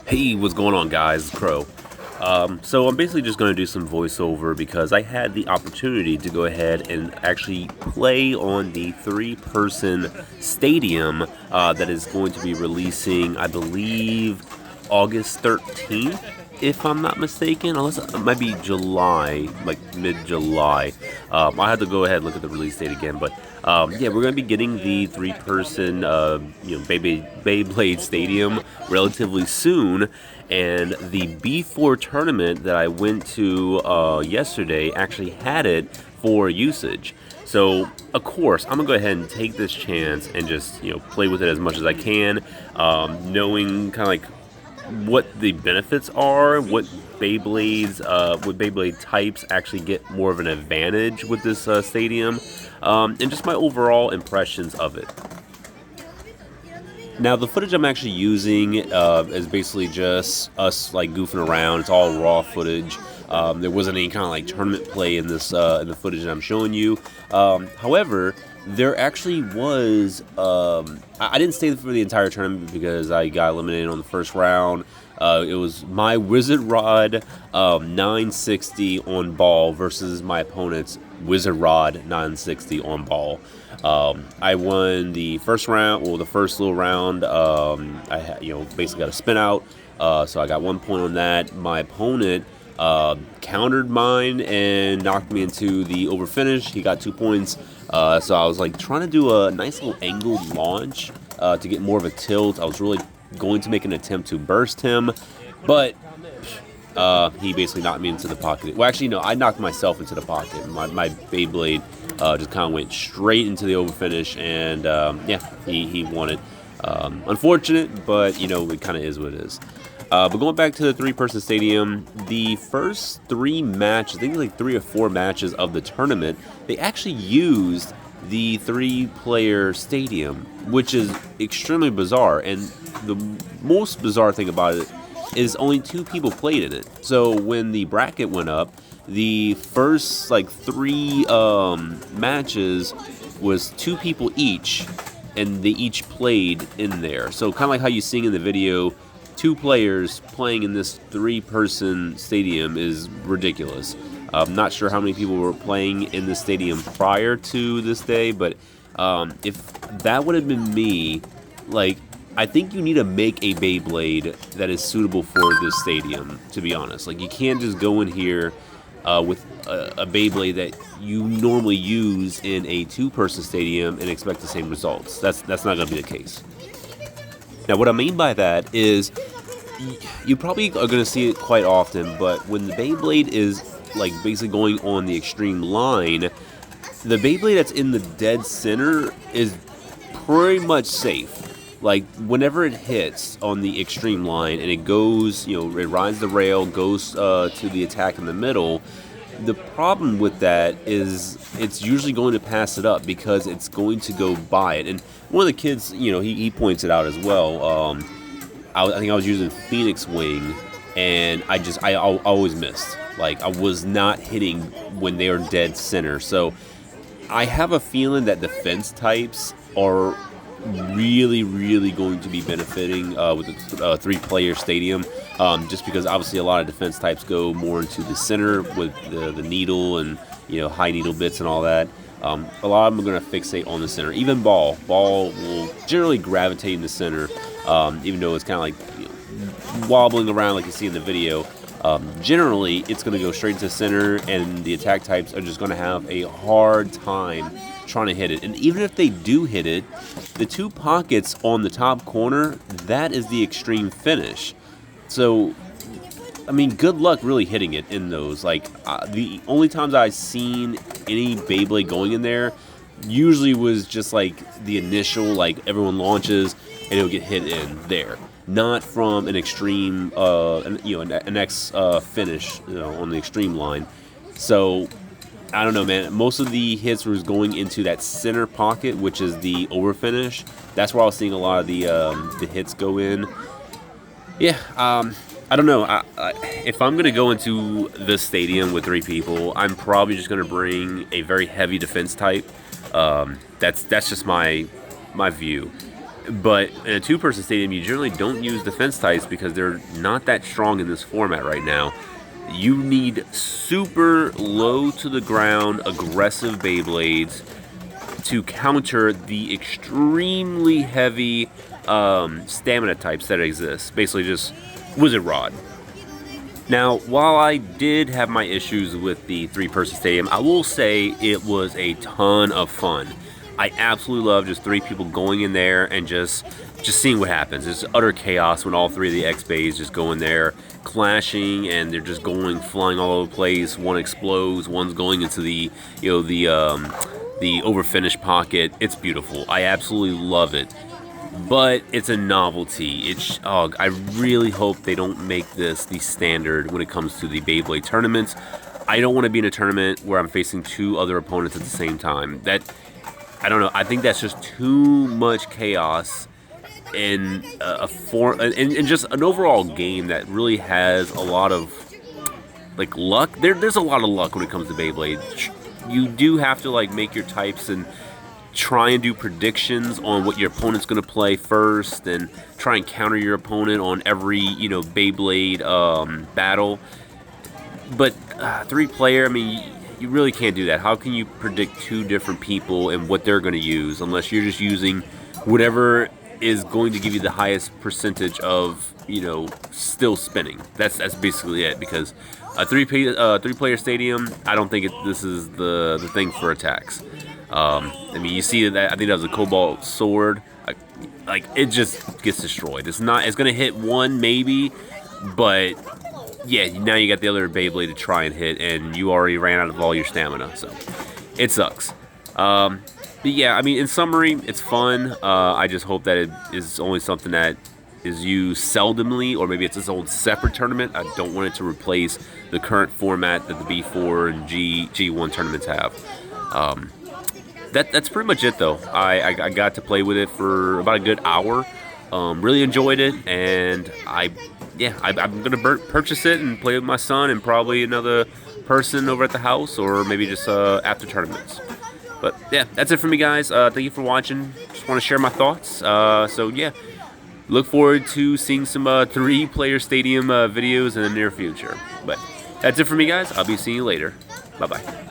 Hey, what's going on, guys? It's Crow. So I'm basically just going to do some voiceover because I had the opportunity to go ahead and actually play on the three-person stadium that is going to be releasing, I believe, August 13th, if I'm not mistaken. Unless it might be July, like mid-July. I have to go ahead and look at the release date again, but yeah, we're going to be getting the three-person, Beyblade Stadium relatively soon, and the B4 tournament that I went to yesterday actually had it for usage. So, of course, I'm gonna go ahead and take this chance and just play with it as much as I can, knowing kind of like what the benefits are, what Beyblade types actually get more of an advantage with this stadium, and just my overall impressions of it. Now, the footage I'm actually using is basically just us like goofing around. It's all raw footage. There wasn't any kind of like tournament play in this in the footage that I'm showing you. However, there actually was. I didn't stay for the entire tournament because I got eliminated on the first round. It was my Wizard Rod 960 on ball versus my opponent's Wizard Rod 960 on ball. I won the first round, well, the first little round. Basically got a spin out, so I got 1 point on that. My opponent countered mine and knocked me into the over finish. He got 2 points. So I was like trying to do a nice little angled launch to get more of a tilt. I was really going to make an attempt to burst him, but he basically knocked me into the pocket. Well, actually, no, I knocked myself into the pocket. My Beyblade just kind of went straight into the over finish, and yeah, he won it. Unfortunate, but it kind of is what it is. But going back to the three-person stadium, the first 3 matches, I think like 3 or 4 matches of the tournament, they actually used the 3-player stadium, which is extremely bizarre. And the most bizarre thing about it is only 2 people played in it. So when the bracket went up, the first like 3 matches was 2 people each, and they each played in there. So kind of like how you sing in the video, 2 players playing in this 3-person stadium is ridiculous. I'm not sure how many people were playing in the stadium prior to this day, but if that would have been me, like, I think you need to make a Beyblade that is suitable for this stadium, to be honest. Like, you can't just go in here with a Beyblade that you normally use in a 2-person stadium and expect the same results. That's not going to be the case. Now, what I mean by that is you probably are going to see it quite often, but when the Beyblade is like basically going on the extreme line, the Beyblade that's in the dead center is pretty much safe. Like, whenever it hits on the extreme line and it goes, it rides the rail, goes to the attack in the middle, the problem with that is it's usually going to pass it up because it's going to go by it. And one of the kids, he points it out as well. I think I was using Phoenix Wing, and I always missed. Like, I was not hitting when they were dead center. So I have a feeling that defense types are really, really going to be benefiting with the 3-player stadium, just because obviously a lot of defense types go more into the center with the needle and high needle bits and all that. A lot of them are going to fixate on the center. Even ball will generally gravitate in the center, even though it's kind of like wobbling around like you see in the video. Generally, it's going to go straight to the center, and the attack types are just going to have a hard time trying to hit it. And even if they do hit it, the 2 pockets on the top corner, that is the extreme finish. So, I mean, good luck really hitting it in those. Like, the only times I've seen any Beyblade going in there usually was just like the initial, like everyone launches and it'll get hit in there. Not from an extreme, an X finish, on the extreme line. So, I don't know, man. Most of the hits was going into that center pocket, which is the over finish. That's where I was seeing a lot of the hits go in. Yeah, I don't know. If I'm gonna go into this stadium with 3 people, I'm probably just gonna bring a very heavy defense type. That's just my view. But in a two-person stadium, you generally don't use defense types because they're not that strong in this format right now. You need super low to the ground, aggressive Beyblades to counter the extremely heavy stamina types that exist. Basically just Wizard Rod. Now, while I did have my issues with the three-person stadium, I will say it was a ton of fun. I absolutely love just three people going in there and just seeing what happens. It's utter chaos when all three of the X-Bays just go in there, clashing, and they're just going, flying all over the place. One explodes, one's going into the, the overfinished pocket. It's beautiful. I absolutely love it. But it's a novelty. I really hope they don't make this the standard when it comes to the Beyblade tournaments. I don't want to be in a tournament where I'm facing two other opponents at the same time. I don't know. I think that's just too much chaos in in just an overall game that really has a lot of like luck. There's a lot of luck when it comes to Beyblade. You do have to like make your types and try and do predictions on what your opponent's going to play first, and try and counter your opponent on every Beyblade battle. But three-player, I mean, you really can't do that. How can you predict two different people and what they're going to use unless you're just using whatever is going to give you the highest percentage of still spinning? That's basically it. Because a three-player stadium, I don't think this is the thing for attacks. I mean, you see that. I think that was a Cobalt Sword. Like it just gets destroyed. It's going to hit one maybe, but yeah, now you got the other Beyblade to try and hit, and you already ran out of all your stamina, so it sucks. But yeah, I mean, in summary, it's fun. I just hope that it is only something that is used seldomly, or maybe it's its own separate tournament. I don't want it to replace the current format that the B4 and G1 tournaments have. That's pretty much it, though. I got to play with it for about a good hour. Really enjoyed it, and I'm gonna purchase it and play with my son and probably another person over at the house, or maybe just after tournaments. But yeah, that's it for me, guys. Thank you for watching. Just want to share my thoughts. So yeah, look forward to seeing some three-player stadium videos in the near future. But that's it for me, guys. I'll be seeing you later. Bye bye.